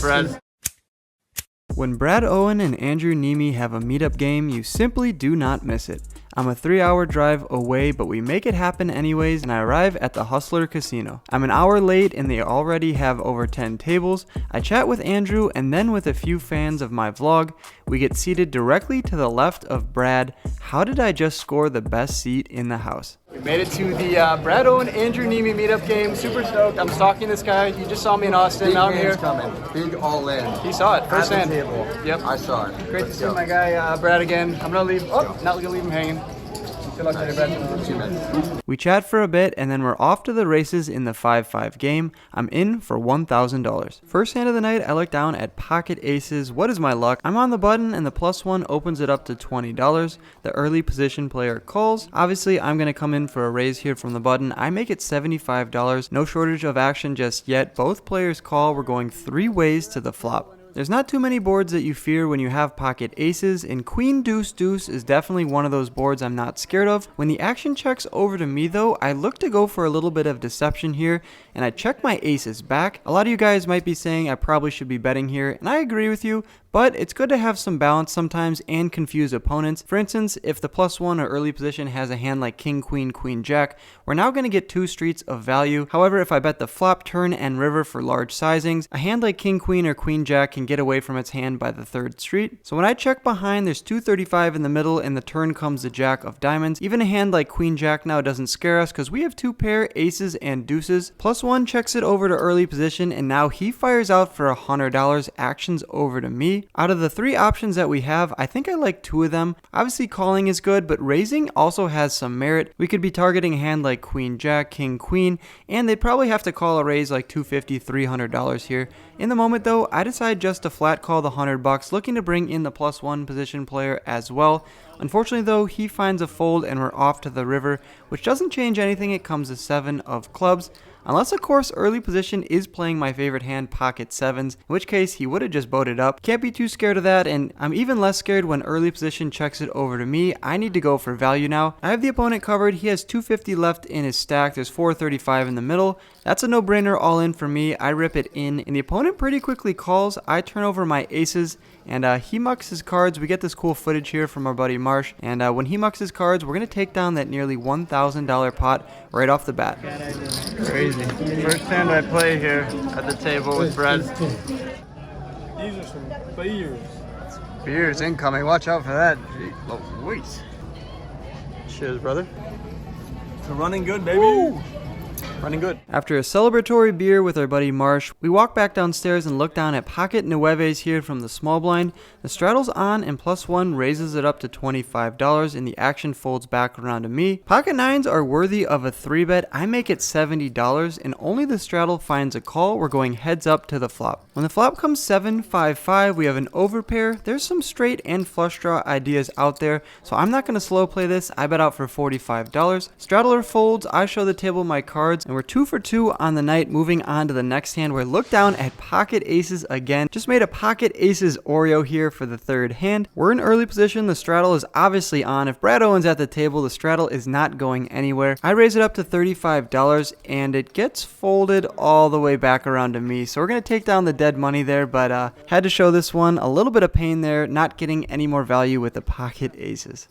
Brad. When Brad Owen and Andrew Neeme have a meetup game, you simply do not miss it. I'm a 3-hour drive away, but we make it happen anyways, and I arrive at the Hustler Casino. I'm an hour late and they already have over 10 tables. I chat with Andrew and then with a few fans of my vlog. We get seated directly to the left of Brad. How did I just score the best seat in the house? We made it to the Brad Owen Andrew Neeme meetup game. Super stoked. I'm stalking this guy. He just saw me in Austin. Now I'm here. Coming. Big all in. He saw it first hand. Yep. I saw it. Great to see my guy Brad again. I'm gonna leave. Oh, not gonna leave him hanging. Good luck later, Brad. We chat for a bit and then we're off to the races in the 5-5 game. I'm in for $1,000. First hand of the night, I look down at pocket aces. What is my luck? I'm on the button and the +1 opens it up to $20. The early position player calls. Obviously, I'm gonna come in for a raise here from the button. I make it $75. No shortage of action just yet. Both players call. We're going 3 ways to the flop. There's not too many boards that you fear when you have pocket aces, and queen deuce deuce is definitely one of those boards I'm not scared of. When the action checks over to me though, I look to go for a little bit of deception here, and I check my aces back. A lot of you guys might be saying I probably should be betting here, and I agree with you, but it's good to have some balance sometimes and confuse opponents. For instance, if the +1 or early position has a hand like king, queen, queen, jack, we're now going to get 2 streets of value. However, if I bet the flop, turn, and river for large sizings, a hand like king, queen, or queen, jack can get away from its hand by the 3rd street. So when I check behind, there's 235 in the middle, and the turn comes the jack of diamonds. Even a hand like queen, jack now doesn't scare us because we have 2 pair, aces, and deuces. +1 checks it over to early position, and now he fires out for $100. Actions over to me. Out of the 3 options that we have, I think I like 2 of them. Obviously calling is good, but raising also has some merit. We could be targeting a hand like queen jack, king queen, and they'd probably have to call a raise like $250, $300 here. In the moment though, I decide just to flat call the $100, looking to bring in the +1 position player as well. Unfortunately though, he finds a fold and we're off to the river, which doesn't change anything. It comes to 7 of clubs. Unless of course early position is playing my favorite hand, pocket 7s, in which case he would have just boated up. Can't be too scared of that, and I'm even less scared when early position checks it over to me. I need to go for value now. I have the opponent covered. He has 250 left in his stack. There's 435 in the middle. That's a no-brainer all in for me. I rip it in, and the opponent pretty quickly calls. I turn over my aces, and he mucks his cards. We get this cool footage here from our buddy Marsh, and when he mucks his cards, we're going to take down that nearly $1,000 pot right off the bat. Crazy. First hand I play here at the table with Brad. These are some beers. Beers incoming. Watch out for that. Louise. Cheers, brother. It's running good, baby. Woo! Running good. After a celebratory beer with our buddy Marsh, we walk back downstairs and look down at pocket nueves here from the small blind. The straddle's on and +1 raises it up to $25 and the action folds back around to me. Pocket 9s are worthy of a 3-bet. I make it $70 and only the straddle finds a call. We're going heads up to the flop. When the flop comes 7-5-5, we have an overpair. There's some straight and flush draw ideas out there, so I'm not going to slow play this. I bet out for $45. Straddler folds. I show the table my cards, and we're 2 for 2 on the night. Moving on to the next hand, where I look down at pocket aces again. Just made a pocket aces Oreo here for the 3rd hand. We're in early position. The straddle is obviously on. If Brad Owen's at the table, the straddle is not going anywhere. I raise it up to $35 and it gets folded all the way back around to me. So we're going to take down the dead money there, but had to show this one. A little bit of pain there, not getting any more value with the pocket aces.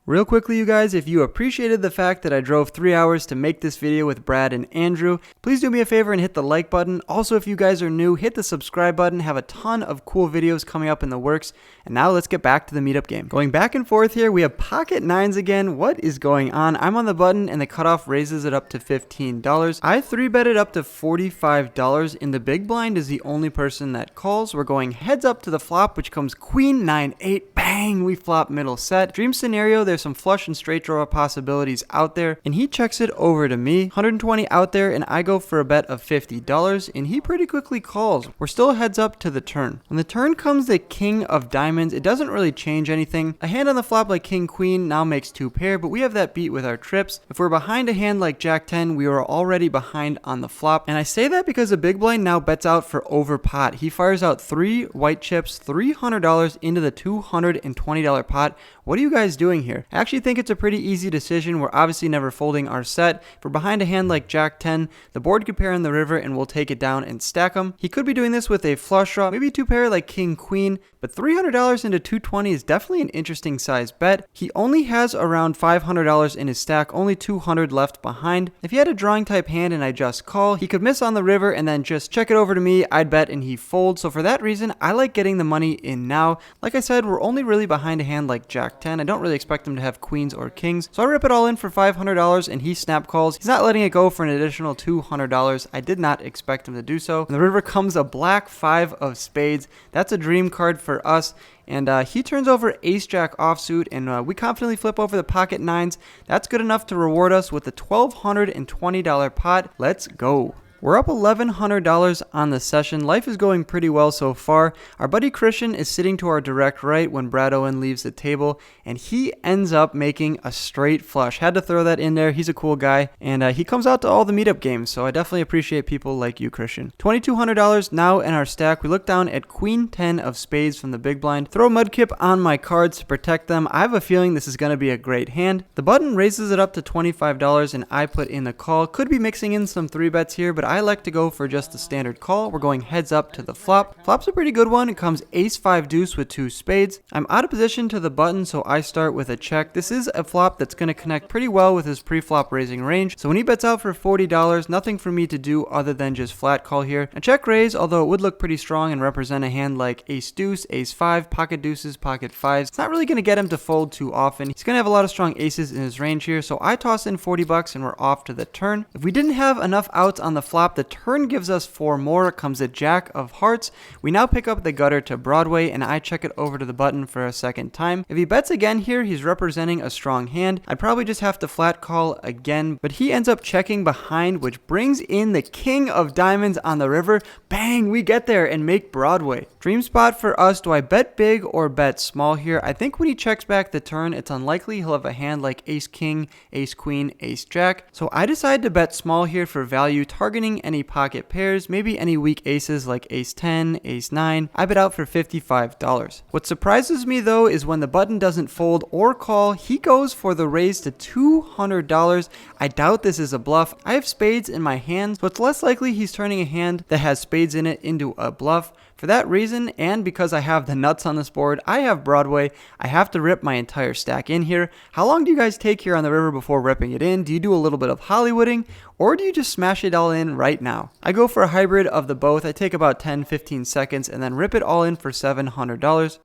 Real quickly, you guys, if you appreciated the fact that I drove 3 hours to make this video with Brad and Andrew, please do me a favor and hit the like button. Also, if you guys are new, hit the subscribe button. Have a ton of cool videos coming up in the works. And now let's get back to the meetup game. Going back and forth here, we have pocket 9s again. What is going on? I'm on the button and the cutoff raises it up to $15. I 3-bet it up to $45. In the big blind is the only person that calls. We're going heads up to the flop, which comes queen 9-8. Bang! We flop middle set. Dream scenario, there's there's some flush and straight draw possibilities out there, and he checks it over to me. 120 out there, and I go for a bet of $50, and he pretty quickly calls. We're still heads up to the turn. When the turn comes the king of diamonds, it doesn't really change anything. A hand on the flop like king queen now makes 2 pair, but we have that beat with our trips. If we're behind a hand like jack 10, we are already behind on the flop, and I say that because the big blind now bets out for over pot. He fires out 3 white chips, $300 into the $220 pot. What are you guys doing here? I actually think it's a pretty easy decision. We're obviously never folding our set. If we're behind a hand like jack 10, the board could pair in the river and we'll take it down and stack them. He could be doing this with a flush draw, maybe 2 pair like king queen, but $300 into 220 is definitely an interesting size bet. He only has around $500 in his stack, only 200 left behind. If he had a drawing type hand and I just call, he could miss on the river and then just check it over to me. I'd bet and he folds. So for that reason, I like getting the money in now. Like I said, we're only really behind a hand like jack 10. I don't really expect him to have queens or kings. So I rip it all in for $500 and he snap calls. He's not letting it go for an additional $200. I did not expect him to do so. In the river comes a black 5 of spades. That's a dream card for us. And he turns over ace jack offsuit, and we confidently flip over the pocket 9s. That's good enough to reward us with a $1,220 pot. Let's go. We're up $1,100 on the session. Life is going pretty well so far. Our buddy Christian is sitting to our direct right when Brad Owen leaves the table, and he ends up making a straight flush. Had to throw that in there. He's a cool guy, and he comes out to all the meetup games, so I definitely appreciate people like you, Christian. $2,200 now in our stack. We look down at queen 10 of spades from the big blind. Throw mudkip on my cards to protect them. I have a feeling this is going to be a great hand. The button raises it up to $25, and I put in the call. Could be mixing in some 3 bets here, but I like to go for just the standard call. We're going heads up to the flop. Flop's a pretty good one. It comes ace 5 deuce with 2 spades. I'm out of position to the button, so I start with a check. This is a flop that's going to connect pretty well with his pre-flop raising range. So when he bets out for $40, nothing for me to do other than just flat call here. A check raise, although it would look pretty strong and represent a hand like ace deuce, ace 5, pocket deuces, pocket 5s. It's not really going to get him to fold too often. He's going to have a lot of strong aces in his range here, so I toss in $40 and we're off to the turn. If we didn't have enough outs on the flop, the turn gives us 4 more. It comes a jack of hearts. We now pick up the gutter to Broadway, and I check it over to the button for a second time. If he bets again here, he's representing a strong hand. I'd probably just have to flat call again, but he ends up checking behind, which brings in the king of diamonds on the river. Bang, we get there and make Broadway. Dream spot for us. Do I bet big or bet small here? I think when he checks back the turn, it's unlikely he'll have a hand like ace king, ace queen, ace jack. So I decide to bet small here for value, targeting any pocket pairs, maybe any weak aces like ace 10, ace 9. I bet out for $55. What surprises me though is when the button doesn't fold or call, he goes for the raise to $200. I doubt this is a bluff. I have spades in my hand, so it's less likely he's turning a hand that has spades in it into a bluff. For that reason, and because I have the nuts on this board, I have Broadway. I have to rip my entire stack in here. How long do you guys take here on the river before ripping it in? Do you do a little bit of Hollywooding, or do you just smash it all in right now? I go for a hybrid of the both. I take about 10-15 seconds and then rip it all in for $700.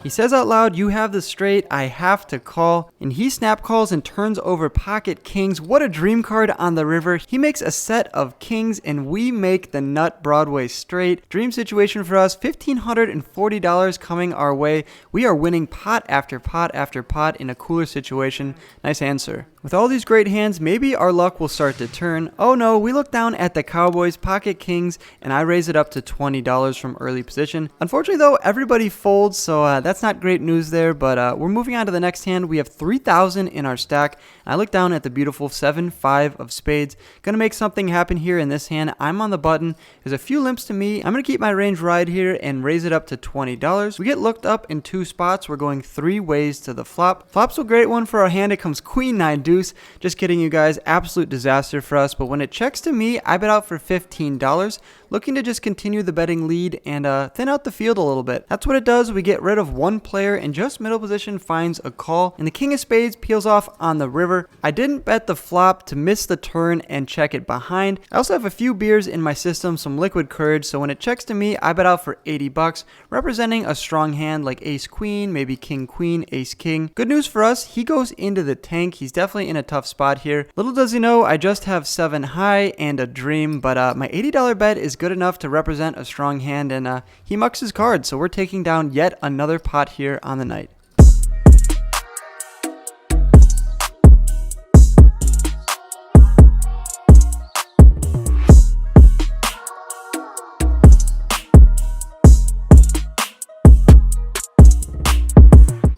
He says out loud, "You have the straight, I have to call." And he snap calls and turns over pocket kings. What a dream card on the river. He makes a set of kings and we make the nut Broadway straight. Dream situation for us, $1,540 coming our way. We are winning pot after pot after pot in a cooler situation. Nice answer. With all these great hands, maybe our luck will start to turn. Oh no, we look down at the Cowboys, pocket kings, and I raise it up to $20 from early position. Unfortunately though, everybody folds, so that's not great news there, but we're moving on to the next hand. We have 3,000 in our stack. I look down at the beautiful 7-5 of spades. Gonna make something happen here in this hand. I'm on the button. There's a few limps to me. I'm gonna keep my range ride here and raise it up to $20. We get looked up in 2 spots. We're going 3 ways to the flop. Flop's a great one for our hand. It comes queen 9 deuce. Just kidding, you guys. Absolute disaster for us. But when it checks to me, I bet out for $15. Looking to just continue the betting lead and thin out the field a little bit. That's what it does. We get rid of 1 player and just middle position finds a call. And the king of spades peels off on the river. I didn't bet the flop to miss the turn and check it behind. I also have a few beers in my system, some liquid courage. So when it checks to me, I bet out for $80, representing a strong hand like ace queen, maybe king queen, ace king. Good news for us, he goes into the tank. He's definitely in a tough spot here. Little does he know, I just have 7 high and a dream, but my $80 bet is good enough to represent a strong hand, and he mucks his cards, so we're taking down yet another pot here on the night.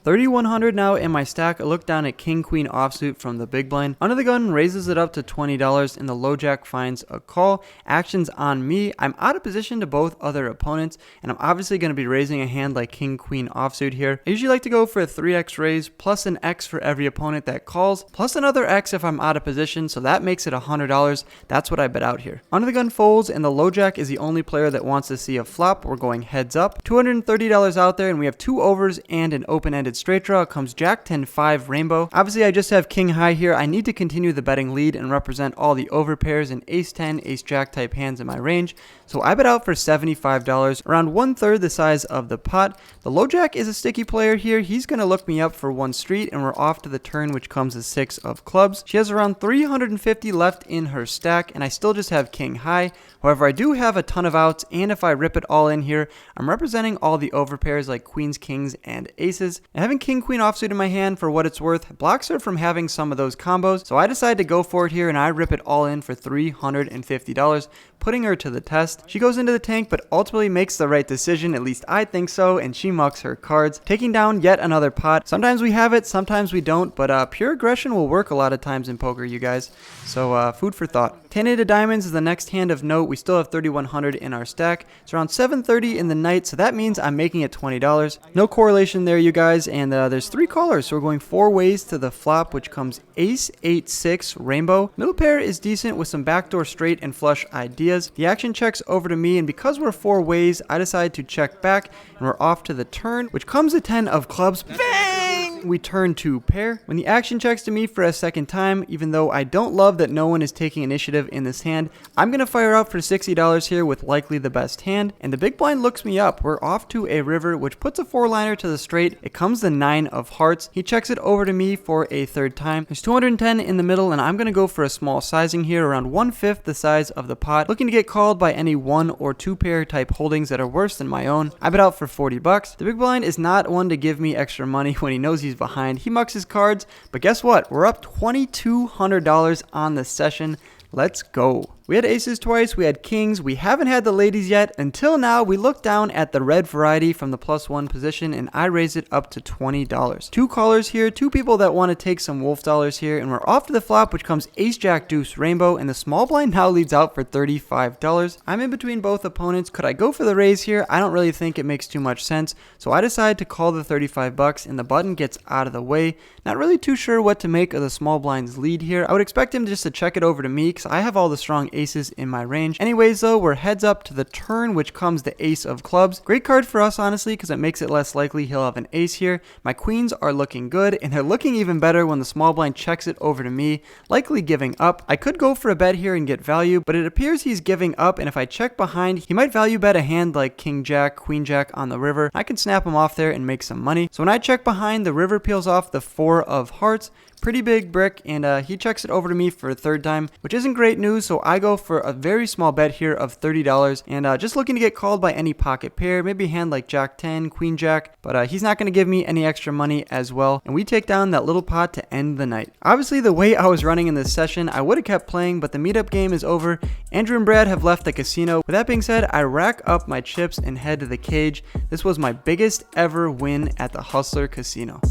$3,100 now in my stack. I look down at king queen offsuit from the big blind. Under the gun raises it up to $20 and the low jack finds a call. Actions on me. I'm out of position to both other opponents, and I'm obviously going to be raising a hand like king queen offsuit here. I usually like to go for a 3x raise plus an X for every opponent that calls, plus another X if I'm out of position, so that makes it $100. That's what I bet out here. Under the gun folds, and the low jack is the only player that wants to see a flop. We're going heads up. $230 out there, and we have 2 overs and an open-ended straight draw. It comes jack 10-5 rainbow. Obviously, I just have king high here. I need to continue the betting lead and represent all the over pairs and ace 10, ace jack type hands in my range. So I bet out for $75, around 1/3 the size of the pot. The low jack is a sticky player here. He's going to look me up for 1 street, and we're off to the turn, which comes as 6 of clubs. She has around 350 left in her stack, and I still just have king high. However, I do have a ton of outs, and if I rip it all in here, I'm representing all the over pairs like queens, kings, and aces. And having king queen offsuit in my hand, for what it's worth, blocks her from having some of those combos. So I decided to go for it here, and I rip it all in for $350, putting her to the test. She goes into the tank, but ultimately makes the right decision, at least I think so, and she mucks her cards, taking down yet another pot. Sometimes we have it, sometimes we don't, but pure aggression will work a lot of times in poker, you guys. So food for thought. 10-8 of diamonds is the next hand of note. We still have $3,100 in our stack. It's around 7:30 in the night, so that means I'm making it $20. No correlation there, you guys, and there's 3 callers, so we're going 4 ways to the flop, which comes ace 8-6 rainbow. Middle pair is decent with some backdoor straight and flush ideas. The action checks over to me, and because we're 4 ways, I decide to check back, and we're off to the turn, which comes a 10 of clubs. Bang! We turn to pair. When the action checks to me for a second time, even though I don't love that no one is taking initiative in this hand, I'm going to fire out for $60 here with likely the best hand, and the big blind looks me up. We're off to a river, which puts a 4-liner to the straight. It comes the 9 of hearts. He checks it over to me for a 3rd time. There's 210 in the middle, and I'm going to go for a small sizing here, around 1/5 the size of the pot, looking to get called by any 1 or 2 pair type holdings that are worse than my own. I bet out for $40. The big blind is not one to give me extra money when he knows he's behind. He mucks his cards, but guess what? We're up $2,200 on the session. Let's go. We had aces twice, we had kings, we haven't had the ladies yet. Until now, we look down at the red variety from the +1 position, and I raise it up to $20. 2 callers here, 2 people that want to take some wolf dollars here, and we're off to the flop, which comes ace jack deuce rainbow, and the small blind now leads out for $35. I'm in between both opponents. Could I go for the raise here? I don't really think it makes too much sense, so I decide to call the $35, and the button gets out of the way. Not really too sure what to make of the small blind's lead here. I would expect him just to check it over to me, because I have all the strong aces in my range. Anyways though, we're heads up to the turn, which comes the ace of clubs. Great card for us honestly, because it makes it less likely he'll have an ace here. My queens are looking good, and they're looking even better when the small blind checks it over to me, likely giving up. I could go for a bet here and get value, but it appears he's giving up, and if I check behind, he might value bet a hand like king jack, queen jack on the river. I can snap him off there and make some money. So when I check behind, the river peels off the 4 of hearts. Pretty big brick, and he checks it over to me for a 3rd time, which isn't great news, so I go for a very small bet here of $30, and just looking to get called by any pocket pair, maybe a hand like jack 10, queen jack, but he's not going to give me any extra money as well, and we take down that little pot to end the night. Obviously, the way I was running in this session, I would have kept playing, but the meetup game is over. Andrew and Brad have left the casino. With that being said, I rack up my chips and head to the cage. This was my biggest ever win at the Hustler Casino.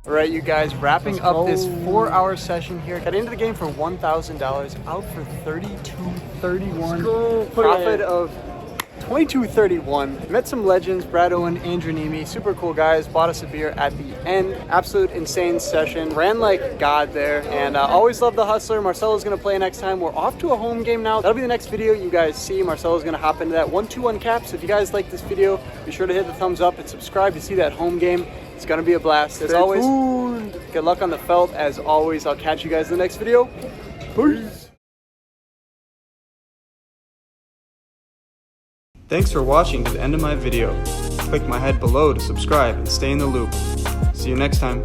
Alright, you guys, wrapping up this 4-hour session here. Got into the game for $1,000, out for $32.31. Profit of $22.31. Met some legends, Brad Owen, Andrew Neeme, super cool guys. Bought us a beer at the end. Absolute insane session. Ran like God there, and always love the Hustler. Marcelo's gonna play next time. We're off to a home game now. That'll be the next video you guys see. Marcelo's gonna hop into that 1-2-1 cap. So if you guys like this video, be sure to hit the thumbs up and subscribe to see that home game. It's gonna be a blast. As always, good luck on the felt. As always, I'll catch you guys in the next video. Peace. Thanks for watching to the end of my video. Click my head below to subscribe and stay in the loop. See you next time.